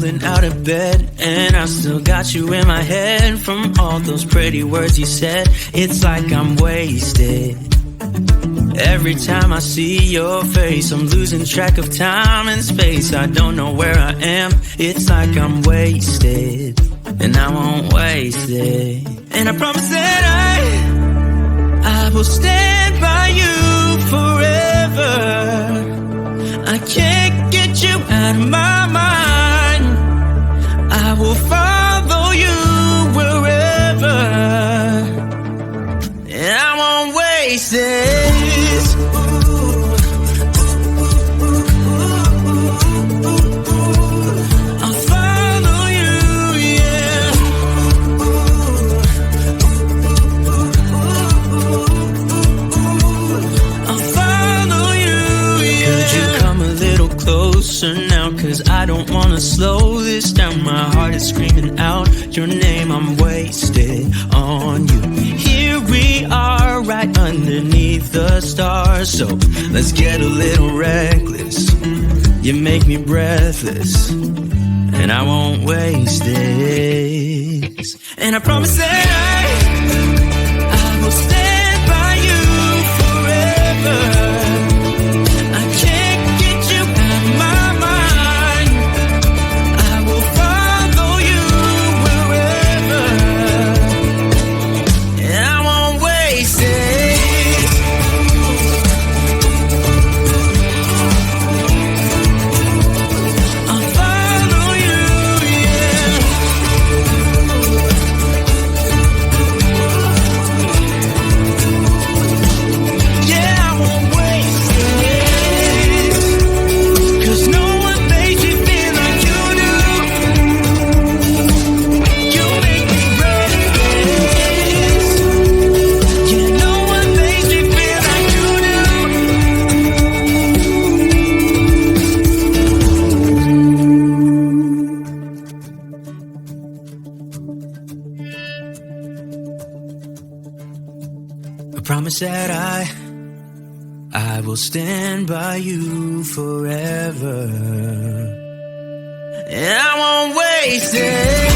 rolling out of bed, and I still got you in my head from all those pretty words you said. It's like I'm wasted. Every time I see your face, I'm losing track of time and space. I don't know where I am. It's like I'm wasted, and I won't waste it. And I promise that I will stand by you forever. I can't get you out of my mind. I will follow you wherever, and I won't waste it. Now, cause I don't wanna slow this down. My heart is screaming out your name. I'm wasted on you. Here we are, right underneath the stars. So let's get a little reckless. You make me breathless, and I won't waste this. And I promise that I will stand by you forever. Promise that I will stand by you forever, and I won't waste it.